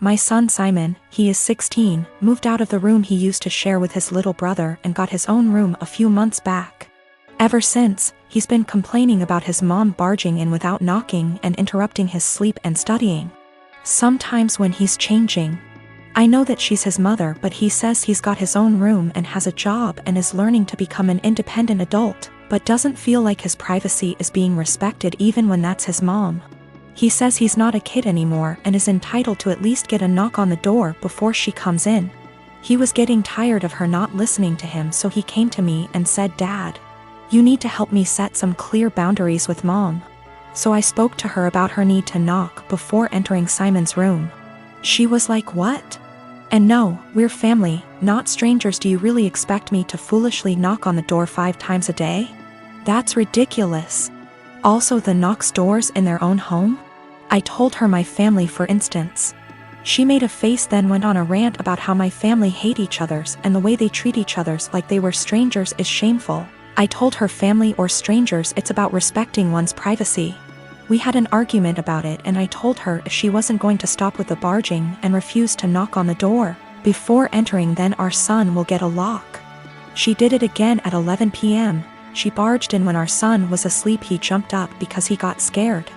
My son Simon, he is 16, moved out of the room he used to share with his little brother and got his own room a few months back. Ever since, he's been complaining about his mom barging in without knocking and interrupting his sleep and studying. Sometimes when he's changing. I know that she's his mother, but he says he's got his own room and has a job and is learning to become an independent adult, but doesn't feel like his privacy is being respected even when that's his mom. He says he's not a kid anymore and is entitled to at least get a knock on the door before she comes in. He was getting tired of her not listening to him, so he came to me and said, "Dad, you need to help me set some clear boundaries with Mom." So I spoke to her about her need to knock before entering Simon's room. She was like, "What? And no, we're family, not strangers. Do you really expect me to foolishly knock on the door 5 times a day? That's ridiculous. Also, the knocks doors in their own home?" I told her my family, for instance. She made a face, then went on a rant about how my family hate each other's and the way they treat each other's like they were strangers is shameful. I told her family or strangers, it's about respecting one's privacy. We had an argument about it and I told her if she wasn't going to stop with the barging and refuse to knock on the door before entering, then our son will get a lock. She did it again at 11 p.m. She barged in when our son was asleep. He jumped up because he got scared.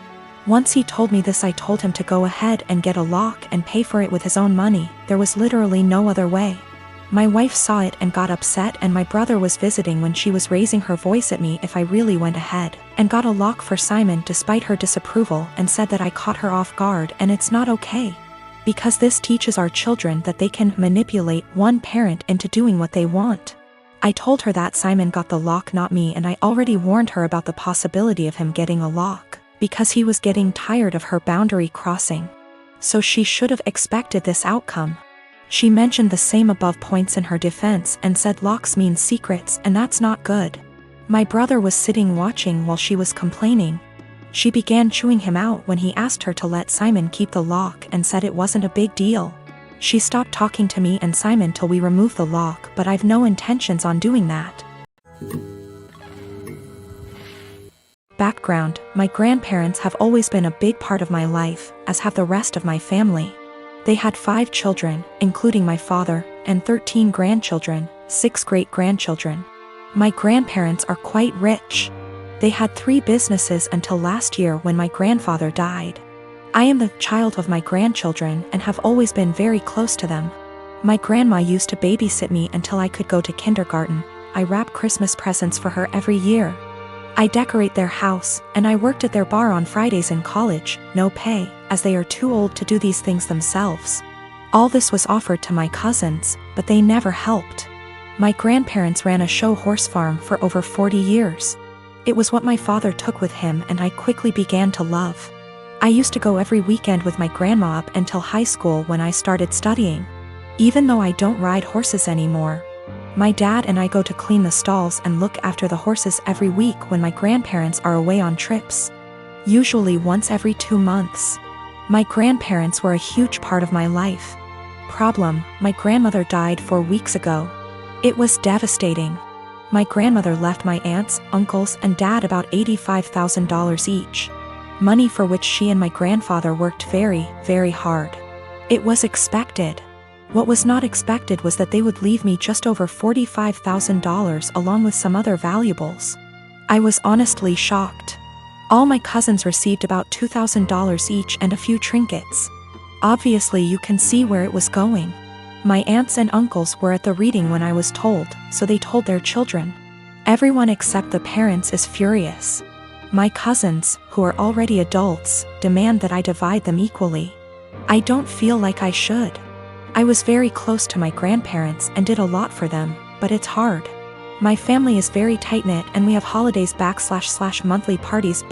Once he told me this, I told him to go ahead and get a lock and pay for it with his own money. There was literally no other way. My wife saw it and got upset, and my brother was visiting when she was raising her voice at me if I really went ahead and got a lock for Simon despite her disapproval, and said that I caught her off guard and it's not okay. Because this teaches our children that they can manipulate one parent into doing what they want. I told her that Simon got the lock, not me, and I already warned her about the possibility of him getting a lock, because he was getting tired of her boundary crossing. So she should have expected this outcome. She mentioned the same above points in her defense and said locks mean secrets, and that's not good. My brother was sitting watching while she was complaining. She began chewing him out when he asked her to let Simon keep the lock and said it wasn't a big deal. She stopped talking to me and Simon till we removed the lock, but I've no intentions on doing that. Background: my grandparents have always been a big part of my life, as have the rest of my family. They had 5 children, including my father, and 13 grandchildren, 6 great-grandchildren. My grandparents are quite rich. They had 3 businesses until last year when my grandfather died. I am the child of my grandchildren and have always been very close to them. My grandma used to babysit me until I could go to kindergarten. I wrap Christmas presents for her every year. I decorate their house, and I worked at their bar on Fridays in college, no pay, as they are too old to do these things themselves. All this was offered to my cousins, but they never helped. My grandparents ran a show horse farm for over 40 years. It was what my father took with him and I quickly began to love. I used to go every weekend with my grandma up until high school when I started studying. Even though I don't ride horses anymore, my dad and I go to clean the stalls and look after the horses every week when my grandparents are away on trips. Usually once every 2 months. My grandparents were a huge part of my life. Problem: my grandmother died 4 weeks ago. It was devastating. My grandmother left my aunts, uncles, and dad about $85,000 each. Money for which she and my grandfather worked very, very hard. It was expected. What was not expected was that they would leave me just over $45,000 along with some other valuables. I was honestly shocked. All my cousins received about $2,000 each and a few trinkets. Obviously you can see where it was going. My aunts and uncles were at the reading when I was told, so they told their children. Everyone except the parents is furious. My cousins, who are already adults, demand that I divide them equally. I don't feel like I should. I was very close to my grandparents and did a lot for them, but it's hard. My family is very tight-knit and we have holidays / monthly parties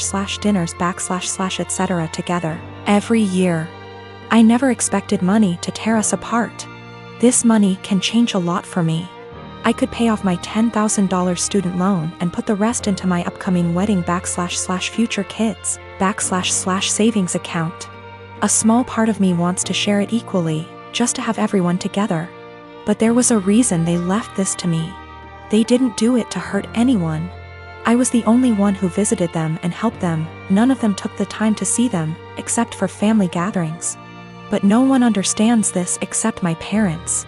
/ dinners / etc. together every year. I never expected money to tear us apart. This money can change a lot for me. I could pay off my $10,000 student loan and put the rest into my upcoming wedding / future kids / savings account. A small part of me wants to share it equally, just to have everyone together. But there was a reason they left this to me. They didn't do it to hurt anyone. I was the only one who visited them and helped them. None of them took the time to see them, except for family gatherings. But no one understands this except my parents.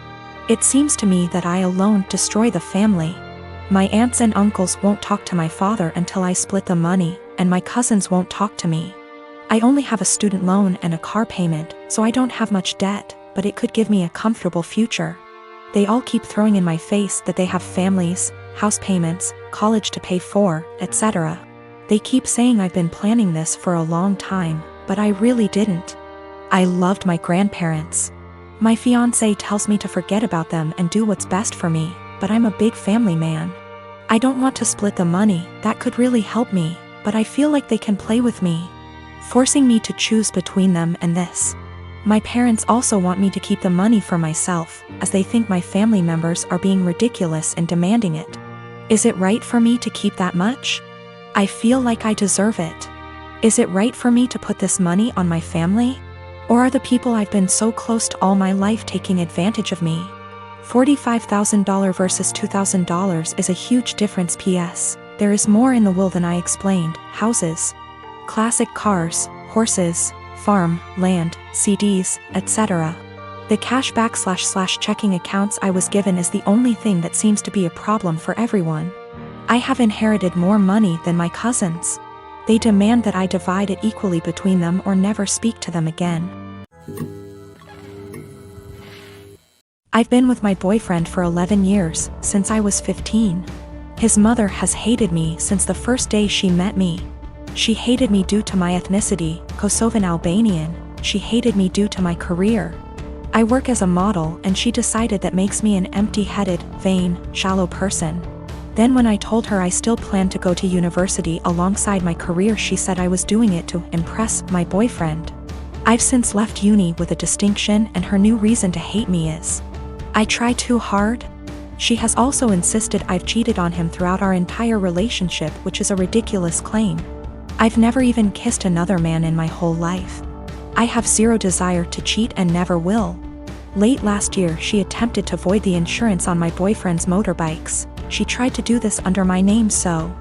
It seems to me that I alone destroy the family. My aunts and uncles won't talk to my father until I split the money, and my cousins won't talk to me. I only have a student loan and a car payment, so I don't have much debt, but it could give me a comfortable future. They all keep throwing in my face that they have families, house payments, college to pay for, etc. They keep saying I've been planning this for a long time, but I really didn't. I loved my grandparents. My fiancé tells me to forget about them and do what's best for me, but I'm a big family man. I don't want to split the money, that could really help me, but I feel like they can play with me, forcing me to choose between them and this. My parents also want me to keep the money for myself, as they think my family members are being ridiculous and demanding it. Is it right for me to keep that much? I feel like I deserve it. Is it right for me to put this money on my family? Or are the people I've been so close to all my life taking advantage of me? $45,000 versus $2,000 is a huge difference. PS. There is more in the will than I explained: houses, classic cars, horses, farm, land, CDs, etc. The cash / checking accounts I was given is the only thing that seems to be a problem for everyone. I have inherited more money than my cousins. They demand that I divide it equally between them or never speak to them again. I've been with my boyfriend for 11 years, since I was 15. His mother has hated me since the first day she met me. She hated me due to my ethnicity, Kosovan Albanian. She hated me due to my career. I work as a model, and she decided that makes me an empty-headed, vain, shallow person. Then when I told her I still planned to go to university alongside my career, she said I was doing it to impress my boyfriend. I've since left uni with a distinction, and her new reason to hate me is I try too hard. She has also insisted I've cheated on him throughout our entire relationship, which is a ridiculous claim. I've never even kissed another man in my whole life. I have zero desire to cheat and never will. Late last year, she attempted to void the insurance on my boyfriend's motorbikes. She tried to do this under my name, so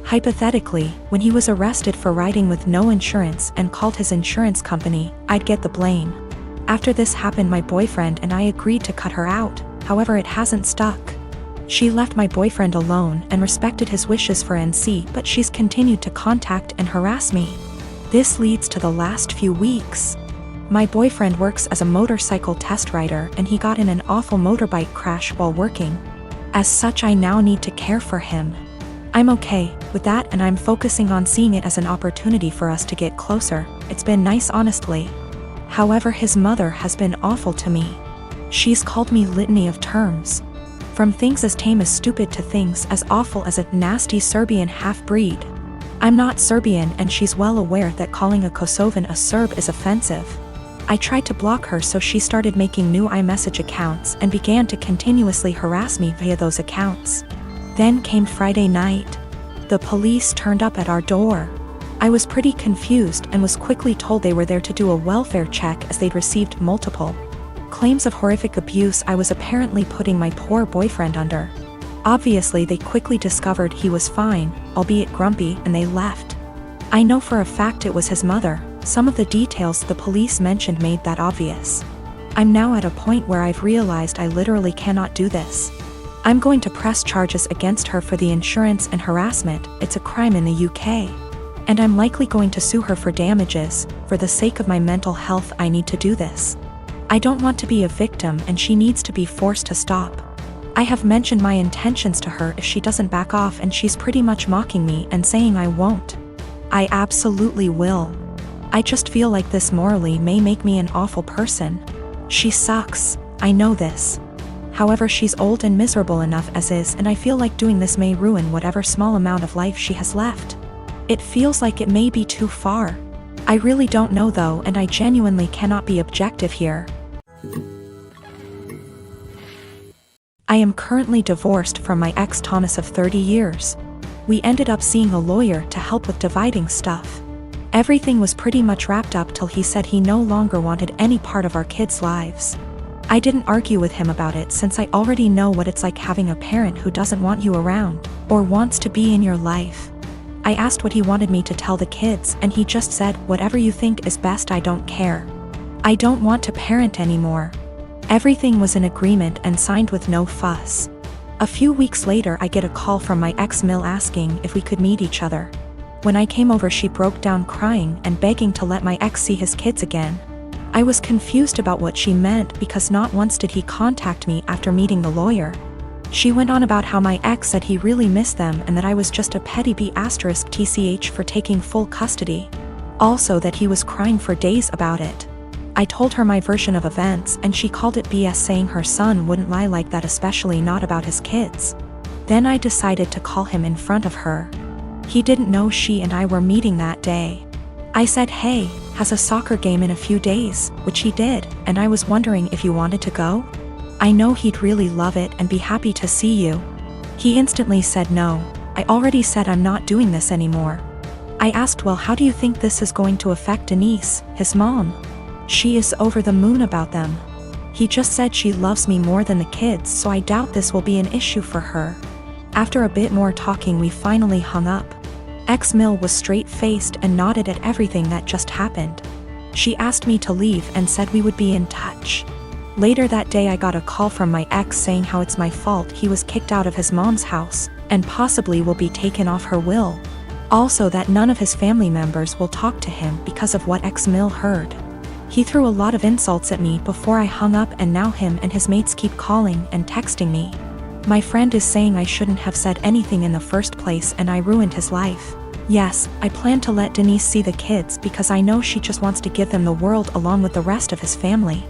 hypothetically, when he was arrested for riding with no insurance and called his insurance company, I'd get the blame. After this happened, my boyfriend and I agreed to cut her out, however it hasn't stuck. She left my boyfriend alone and respected his wishes for NC, but she's continued to contact and harass me. This leads to the last few weeks. My boyfriend works as a motorcycle test rider, and he got in an awful motorbike crash while working. As such, I now need to care for him. I'm okay with that, and I'm focusing on seeing it as an opportunity for us to get closer. It's been nice, honestly. However, his mother has been awful to me. She's called me litany of terms. From things as tame as stupid to things as awful as a nasty Serbian half-breed. I'm not Serbian, and she's well aware that calling a Kosovan a Serb is offensive. I tried to block her, so she started making new iMessage accounts and began to continuously harass me via those accounts. Then came Friday night. The police turned up at our door. I was pretty confused and was quickly told they were there to do a welfare check as they'd received multiple claims of horrific abuse I was apparently putting my poor boyfriend under. Obviously, they quickly discovered he was fine, albeit grumpy, and they left. I know for a fact it was his mother. Some of the details the police mentioned made that obvious. I'm now at a point where I've realized I literally cannot do this. I'm going to press charges against her for the insurance and harassment. It's a crime in the UK. And I'm likely going to sue her for damages. For the sake of my mental health, I need to do this. I don't want to be a victim, and she needs to be forced to stop. I have mentioned my intentions to her if she doesn't back off, and she's pretty much mocking me and saying I won't. I absolutely will. I just feel like this morally may make me an awful person. She sucks, I know this. However, she's old and miserable enough as is, and I feel like doing this may ruin whatever small amount of life she has left. It feels like it may be too far. I really don't know though, and I genuinely cannot be objective here. I am currently divorced from my ex Thomas of 30 years. We ended up seeing a lawyer to help with dividing stuff. Everything was pretty much wrapped up till he said he no longer wanted any part of our kids' lives. I didn't argue with him about it, since I already know what it's like having a parent who doesn't want you around, or wants to be in your life. I asked what he wanted me to tell the kids, and he just said, "Whatever you think is best, I don't care." I don't want to parent anymore. Everything was in agreement and signed with no fuss. A few weeks later I get a call from my ex Mill asking if we could meet each other. When I came over she broke down crying and begging to let my ex see his kids again. I was confused about what she meant because not once did he contact me after meeting the lawyer. She went on about how my ex said he really missed them and that I was just a petty B*TCH for taking full custody. Also that he was crying for days about it. I told her my version of events and she called it BS, saying her son wouldn't lie like that, especially not about his kids. Then I decided to call him in front of her. He didn't know she and I were meeting that day. I said, "Hey, has a soccer game in a few days," which he did, and I was wondering if you wanted to go? I know he'd really love it and be happy to see you. He instantly said no. I already said I'm not doing this anymore. I asked, well, how do you think this is going to affect Denise, his mom? She is over the moon about them. He just said she loves me more than the kids, so I doubt this will be an issue for her. After a bit more talking we finally hung up. Ex-Mill was straight-faced and nodded at everything that just happened. She asked me to leave and said we would be in touch. Later that day I got a call from my ex saying how it's my fault he was kicked out of his mom's house, and possibly will be taken off her will. Also that none of his family members will talk to him because of what ex-Mill heard. He threw a lot of insults at me before I hung up, and now him and his mates keep calling and texting me. My friend is saying I shouldn't have said anything in the first place and I ruined his life. Yes, I plan to let Denise see the kids because I know she just wants to give them the world along with the rest of his family.